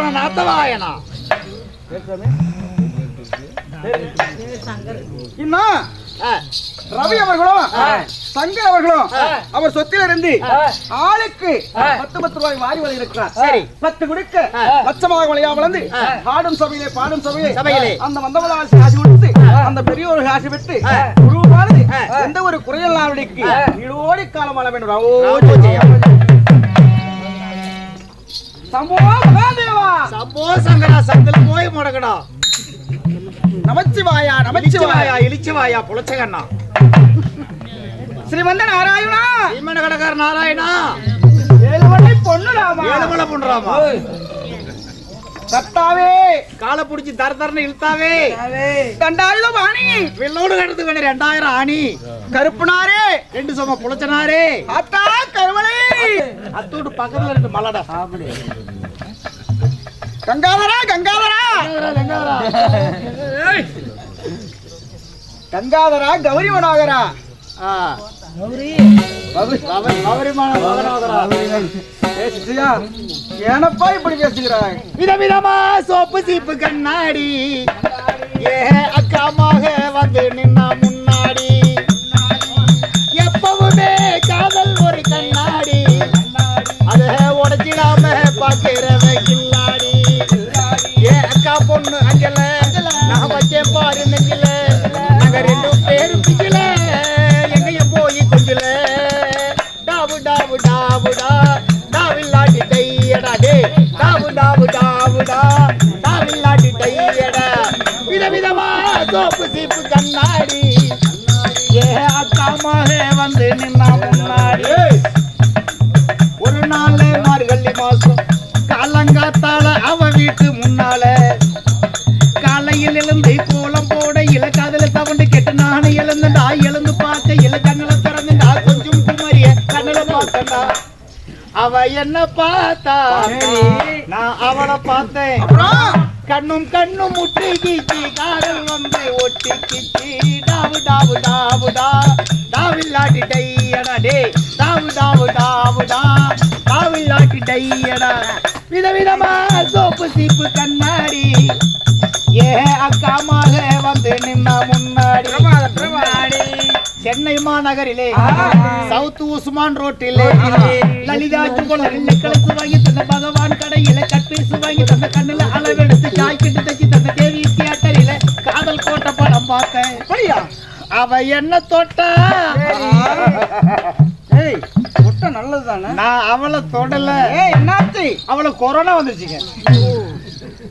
போன நாத்தவாயனா இன்னும் ரவி அவர்களும் சங்கர் அவர்களும் அவர் சொத்தில இருந்து ஆளுக்கு 10 ரூபாய் வாரி வழி இருக்கிறார். சரி 10 குடிக்க லட்சமாக வழியா வளர்ந்து ஆடும் சபையிலே பாடும் சபையிலே அந்த வந்தவளாசி ஆசி கொடுத்து அந்த பெரியோர் ஆசி விட்டு குருவானது எந்த ஒரு குறையல்லாருடைக்கு இழோடி காலமான வேண்டும். சம்போ மகாதேவா சம்போ சங்கரா சங்கல போய் முடக்கடா நமச்சிவாயா நமச்சிவாயா இளிச்சவாயா புலச்சகண்ணா ஸ்ரீமந்த நாராயணா சீமன கடக்கார நாராயணா ஏழுமலை பொண்ணுடாமா ஏழுமலை பொண்ணுடாமா சத்தாவே காலை புடிச்சு தரன்னு இழுத்தாவே தண்டாயுதம் ஆணி வெள்ளோடு கடத்து வேணும் 2000 ஆணி கருப்புனாரே 2 சொம புலச்சனாரே அத்தா கருவலை அத்தோடு பக்கத்துல 2 மலடா கங்காதரா கங்காதரா கங்காதரா கௌரி மனோகரா ஏனப்பா இப்படி பேசுகிறாய்? விதவிதமா சோப்பு சீப்பு கண்ணாடி ஏ அக்காமாக வந்து நின்னா முன்னாடி எப்பவுமே காதல் ஒரு கண்ணாடி அத உடைச்சிடாம பாக்கிறவ கில்லாடி ஏ அக்கா பொண்ணு அங்கல நான் வச்சேன் பாரு நெஞ்சில நாங்க 2 பேரும் பிக்கல எங்கேயும் போய் கொஞ்சல டாவு டாவு டாவுடா டாவில்லாட்டி டையடா டே டாவு டாவு டாவுடா டாவில்லாட்டி டையடா விதவிதமா சோப்பு சீப்பு கண்ணாடி ஏ அக்காமாக வந்து நின்னா முன்னாடி ஒரு நாள் மார்கழி மாசம் காலங்காத்தால அவ வீட்டு முன்னால காலையில் எழுந்து கோலம் போட இல காதல தவண்டு கெட்டு நானே எழுந்தா எழுந்து பார்க்க இல கண்ணல திறந்துடா கொஞ்சம் குமரிய கண்ணல பார்த்தா அவ என்ன பார்த்தா நான் அவளை பார்த்தேன் கண்ணும் கண்ணும் முட்டி கீச்சி காதல் வந்து ஒட்டி கிச்சி டாவு டாவு டாவுடா டாவில்லாட்டி டையடா டே டாவு டாவு டாவுடா டாவில்லாட்டி டையடா விதவிதமா சோப்பு சீப்பு கண்ணாடி ஏ அக்காமாக வந்து நின்னா முன்னாடி சென்னை மாநகரிலே சவுத் உஸ்மான் ரோட்டிலே லலிதாச்சு போல கலசு வாங்கி தந்த பகவான் கடையில கட்பீசு வாங்கி தந்த கண்ணுல அளவெடுத்து ஜாக்கெட்டு தச்சு தந்த தேவி தியேட்டரில காதல் கோட்ட படம் பார்த்தேன் அவ என்ன தொட்டா நல்லதுதானே நான் அவளை தொடல என்னாச்சு அவளை கொரோனா வந்துருச்சுங்க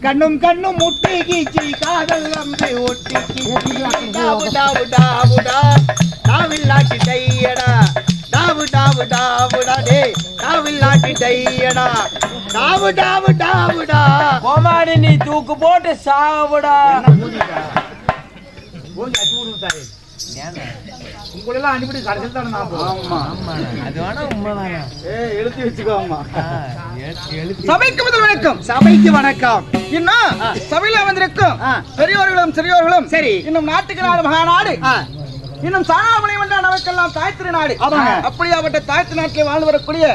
கண்ணும் கண்ணும் முட்டி கீச்சி காதல் வந்து ஒட்டி டாவு டாவு டாவுடா டாவில்லாட்டி டையடா டாவு டாவு டாவுடா டே டாவில்லாட்டி டையடா டாவு டாவு டாவுடா கோமாடி நீ தூக்கு போட்டு சாவுடா உங்களெல்லாம் அனுப்பிட்டு கடைசியில் தானே நான் அது வேணா உண்மைதாங்க எழுதி வச்சுக்கோமா சபைக்கு முதல் வணக்கம் சபைக்கு வணக்கம் இன்னும் சபையில வந்திருக்கும் பெரியோர்களும் சிறியோர்களும் சரி இன்னும் நாட்டுக்கு நாடு மகாநாடு இன்னும் சாணாமணி என்ற நமக்கெல்லாம் தாய் திருநாடு அப்படியாப்பட்ட தாய் திருநாட்டில் வாழ்ந்து வரக்கூடிய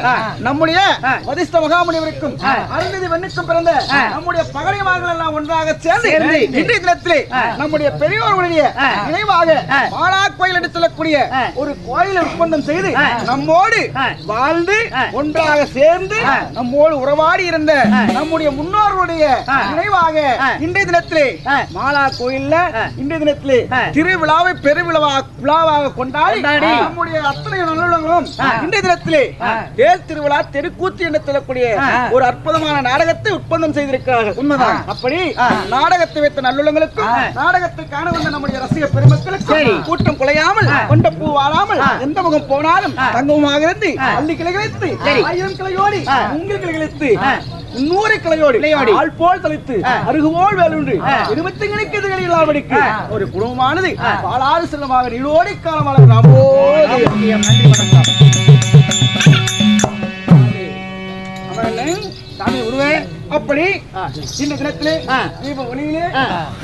நம்முடைய வதிஷ்ட மகாமுனிவருக்கும் அருந்ததி வெண்ணுக்கும் பிறந்த நம்முடைய பகடைமார்கள் எல்லாம் ஒன்றாக சேர்ந்து இன்றைய தினத்திலே நம்முடைய பெரியோர்களுடைய நினைவாக மாலா கோயில் என்று சொல்லக்கூடிய ஒரு கோயிலை ஒப்பந்தம் செய்து நம்மோடு வாழ்ந்து ஒன்றாக சேர்ந்து நம்மோடு உறவாடி இருந்த நம்முடைய முன்னோர்களுடைய நினைவாக இன்றைய தினத்திலே மாலா கோயில்ல இன்றைய தினத்திலே திருவிழாவை விழாவாக கொண்டாடி நம்முடைய அத்தனை நல்லுள்ளங்களும் இன்றைய தினத்திலே தேர் திருவிழா தெருக்கூத்து என்று சொல்லக்கூடிய ஒரு அற்புதமான நாடகத்தை ஒப்பந்தம் செய்திருக்கிறார்கள். உண்மைதான். அப்படி நாடகத்தை வைத்த நல்லுள்ளங்களுக்கும் நாடகத்தை காண வந்த நம்முடைய ரசிக பெருமக்களுக்கும் கூட்டம் குலையாமல் கொண்ட பூ வாழாமல் எந்த முகம் போனாலும் தங்கமாக இருந்து அள்ளி கிளைகளித்து 1000 கிளையோடி உங்கள் கிளைகளித்து 100 கிளையோடி ஆள் போல் தளித்து அருகுபோல் வேலுண்டு 25 கிளைக்கு இல்லாதபடிக்கு ஒரு குடும்பமானது பாலாறு செல்லமாக நீளோடி காலமாக சாமி உருவே. அப்படி இந்த தினத்திலே தீப ஒளியிலே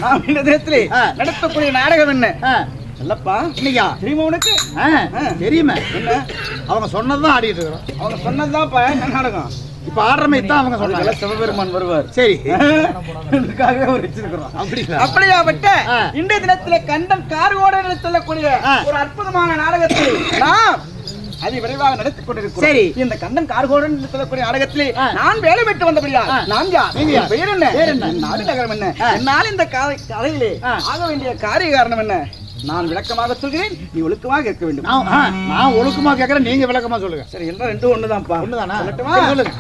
நாம் இந்த தினத்திலே நடத்தக்கூடிய நாடகம் என்ன இல்லப்பா இன்னைக்கா தெரியுமா உனக்கு? தெரியுமே. என்ன அவங்க சொன்னதுதான் ஆடிட்டு இருக்கிறோம். அவங்க சொன்னதுதான் என்ன நாடகம்? இப்ப ஆடுற மாதிரி தான் அவங்க சொல்றாங்க. சிவபெருமான் வருவார். சரி, இதுக்காகவே ஒரு வச்சிருக்கிறோம். அப்படிங்களா? அப்படியாப்பட்ட இன்றைய தினத்திலே கண்டன் கார்கோடன் சொல்லக்கூடிய ஒரு அற்புதமான நாடகத்தை நாம் அதை விரைவாக நடத்திக் கொண்டிருக்கிறோம். சரி, இந்த கண்ணன் கார்கோடன் சொல்லக்கூடிய நாடகத்திலே நான் வேலை பெற்று வந்தபடியா நான் யார், பெயர் என்ன, நாடு நகரம் என்ன, என்னால் இந்த கதையிலே ஆக வேண்டிய காரிய காரணம் என்ன, நான் விளக்கமாக சொல்கிறேன், நீ ஒழுக்கமாக இருக்க வேண்டும். நான் ஒழுக்கமா கேட்கறேன், நீங்க விளக்கமா சொல்லுங்க. சரி, எல்லாம் ரெண்டும் ஒண்ணுதான்ப்பா. ஒண்ணுதானா? சொல்லுங்க.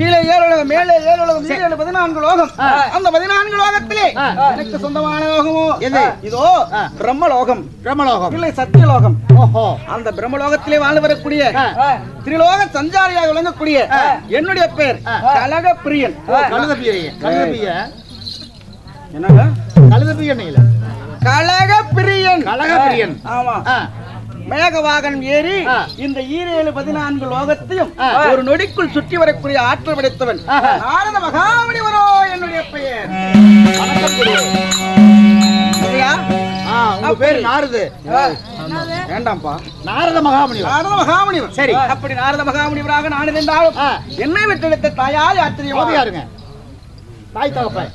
கீழே 7 உலகம், மேலே 7 உலகம், 14 லோகம். அந்த 14 லோகத்திலே எனக்கு சொந்தமான லோகமோ இதோ பிரம்மலோகம். பிரம்மலோகம் இல்லை, சத்தியலோகம். ஓஹோ, அந்த பிரம்மலோகத்திலே வாழ்ந்து வரக்கூடிய திரிலோக சஞ்சாரியாக விளங்கக்கூடிய என்னுடைய பெயர் கலகப்பிரியன். என்னங்க கலகப்பிரியன்? கலகப்பிரியன், ஆமா. மேகவாகனம் ஏறி இந்த 14 லோகத்தையும் ஒரு நொடிக்குள் சுற்றி வரக்கூடிய ஆற்றல் படைத்தவன் நாரத மகாமுனிவரோ என்னுடைய பெயர். வேண்டாம்ப்பா, நாரத மகாமுனிவர். நாரத மகாமுனிவர், சரி. அப்படி நாரத மகாமுனிவராக நான் இருந்தாலும் என்னை விட்டெடுத்த தாயால் ஆச்சரியம் யாருங்க? தாய் தகப்பன்.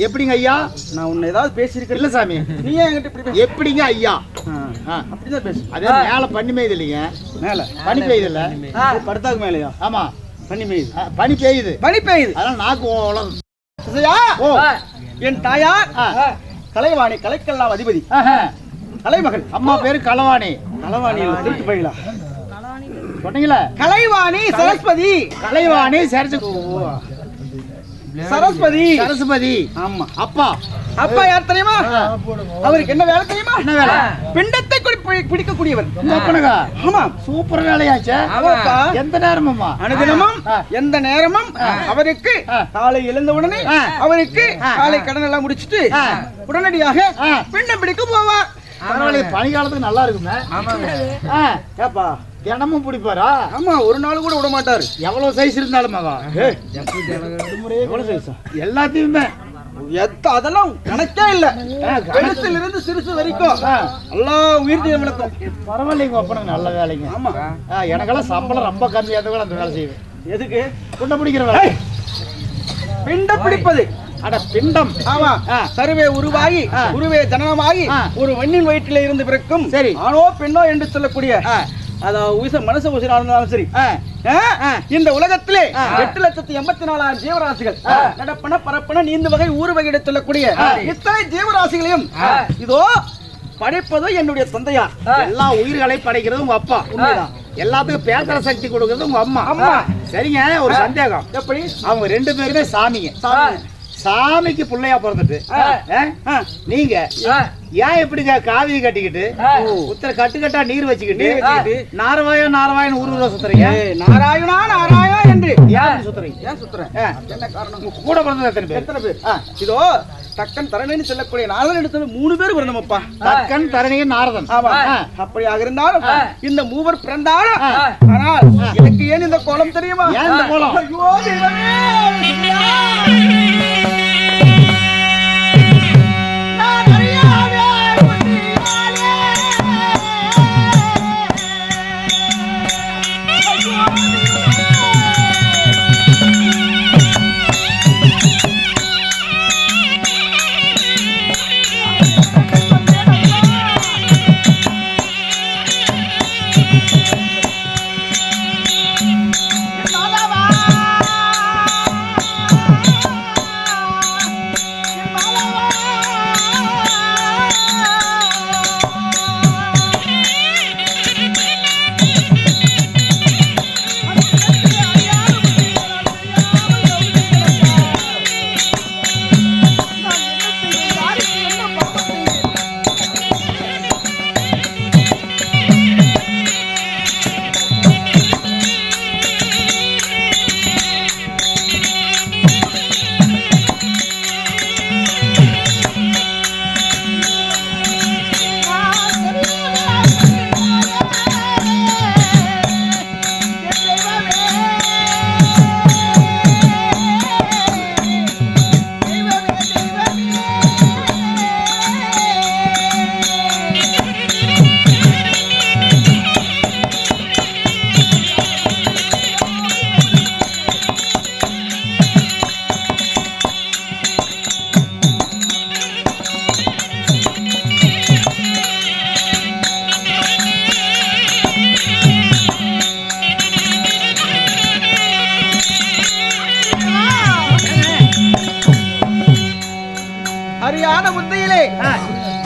எப்படிங்க ஐயா? நான் உன்னை ஏதாவது பேசியிருக்கேன் இல்ல சாமி? நீ ஏன் என்கிட்ட இப்படி எப்படிங்க ஐயா? அப்படிதான் பேசு. அதே மேல பனி பெய்யுது இல்லைங்க? மேல பனி பெய்யுது இல்ல? படுத்தாக்கு மேலையா? ஆமா, பனி பெய்யுது. பனி பெய்யுது, பனி பெய்யுது. அதனால நாக்கு உலகம். ஓ, என் தாயார் கலைவாணி, கலைக்கெல்லாம் அதிபதி, கலைமகள். அம்மா பேரு களவாணி. கலைவாணி திருப்பி போயிடலாம் சொன்னீங்களா? கலைவாணி சரஸ்வதி. கலைவாணி சரஸ்வதி. சரஸ்வதி. ஆமா. அப்பா அப்பா யார் தெரியுமா? அவருக்கு என்ன வேலை தெரியுமா? என்ன வேலை? பிண்டத்தை பிடிக்கக்கூடியவர். அப்பனுக்கா? ஆமா. சூப்பர் வேலையாச்சே. எந்த நேரமும் அனுதினமும் எந்த நேரமும் அவருக்கு காலை எழுந்தவுடனே அவருக்கு காலை கடன் எல்லாம் முடிச்சிட்டு உடனடியாக பிண்டம் பிடிக்க போவார். பனிக்காலத்துக்கு நல்லா இருக்குமே. ஏப்பா தினமும் பிடிப்பாரா? ஆமா, ஒரு நாள் கூட விட மாட்டாரு. எவ்வளவு சைஸ் இருந்தாலும் எவ்வளவு சைஸா? எல்லாத்தையுமே அதெல்லாம் கணக்கே இல்ல. பெருசில் இருந்து சிறுசு வரைக்கும் எல்லா உயிர் ஜீவனுக்கும். பரவாயில்லைங்க அப்பனுக்கு நல்ல வேலைங்க. ஆமா. எனக்கெல்லாம் சம்பளம் ரொம்ப கம்மியாக கூட அந்த வேலை செய்வேன். எதுக்கு? குண்டம் பிடிக்கிற வேலை. பிண்டம் பிடிப்பது. அட பிண்டம். ஆமா. கருவே உருவாகி உருவே ஜனனமாகி ஒரு மண்ணின் வயிற்றில இருந்து பிறக்கும். சரி. ஆணோ பெண்ணோ என்று சொல்லக்கூடிய மனச உயிரா இருந்தாலும் சரி, இந்த உலகத்திலே 8,84,000 ஜீவராசிகள் நடப்பன பரப்பன நீந்த வகை ஊர் வகை சொல்லக்கூடிய இத்தனை ஜீவராசிகளையும் இதோ படைப்பதோ என்னுடைய தந்தையார். எல்லா உயிர்களை படைக்கிறது உங்க அப்பா. எல்லாத்துக்கும் பேசுற சக்தி கொடுக்கறது உங்க அம்மா. அம்மா. சரிங்க, ஒரு சந்தேகம். எப்படி? அவங்க 2 பேருமே சாமிங்க. சாமிக்கு பிள்ளையா பிறந்துட்டு நீங்க ஏன் எப்படிங்க காவியை கட்டிக்கிட்டு உத்தர கட்டுக்கட்டா நீர் வச்சுக்கிட்டு நாராயணன் ஊரு சுத்துறீங்க? நாராயணா நாராயணா என்று யாரு சுத்துறீங்க? ஏன் சுத்துறேன்? என்ன காரணம்? கூட பிறந்தது எத்தனை பேர்? இதோ தக்கன் தரணின்னு சொல்லக்கூடிய நாரதன் இடத்துல 3 பேர் பிறந்தோம்ப்பா. தக்கன் தரணியன் நாரதன். அப்படியாக இருந்தாலும் இந்த மூவர் பிறந்தாலும் ஆனால் எனக்கு ஏன் இந்த கோலம் தெரியுமா? ஏன் இந்த கோலம்? ஐயோ தெய்வமே,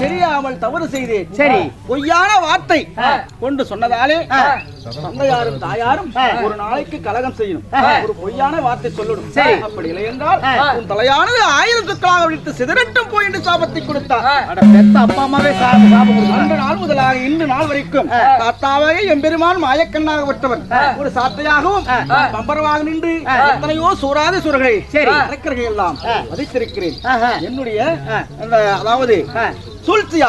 தெரியாமல் தவறு செய்தேன். சரி, பொய்யான வார்த்தை கொண்டு சொன்னதாலே தந்தையாரும் தாயாரும் ஒரு நாளைக்கு கலகம் செய்யணும். ஒரு பொய்யான வார்த்தை சொல்லணும். அப்படி இல்லை என்றால் உன் தலையானது 1000 துக்களாக விழித்து சிதறட்டும் போய் என்று சாபத்தை கொடுத்தார். அப்பா அம்மாவே சாபம் அன்று நாள் முதலாக இன்று நாள் வரைக்கும் தாத்தாவே எம்பெருமான் மாயக்கண்ணாக விட்டவன் ஒரு சாத்தையாகவும் பம்பரமாக நின்று எத்தனையோ சூறாத சூறகளை அரக்கர்கள் எல்லாம் வதைத்திருக்கிறேன். என்னுடைய அதாவது சூழ்ச்சியா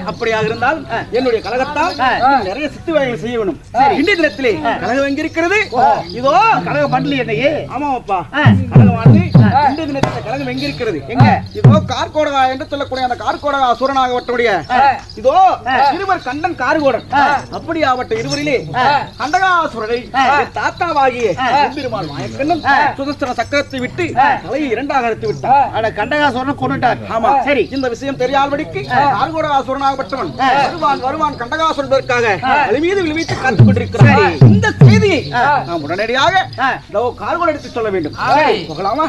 அப்படியாக இருந்தால் என்னுடைய கழகத்தால் நிறைய சித்து வேலைகள் செய்ய வேணும். இன்றைய தினத்திலே கழகம் எங்க இருக்கிறது? இதோ கழகம் பண்ணல என்னையே. ஆமாப்பா, கழகம் ஆண்டு இன்றைய தினத்திலே கழகம் எங்க இருக்கிறது? எங்க? இதோ கார்கோடகா என்று சொல்லக்கூடிய அந்த கார்கோடகா சூரனாக வட்டக்கூடிய இதோ இருவர் கண்டன் கார்கோடன் அப்படியாவட்ட இருவரிலே கண்டகாசுரரை தாத்தாவாகிய எம்பெருமான் மாயக்கண்ணன் சுதந்திர சக்கரத்தை விட்டு தலையை 2ஆக அறுத்து விட்டார். கண்டகாசுரன் கொண்டுட்டார். ஆமா, சரி. இந்த விஷயம் தெரியாதபடிக்கு கார்கோடகாசுரனாகப்பட்டவன் வருவான் கண்டகாசுரனுக்காக அது மீது விளைவித்து காத்துக் கொண்டிருக்கிறார். இந்த செய்தியை நாம் உடனடியாக கார்கோட எடுத்து சொல்ல வேண்டும். போகலாமா?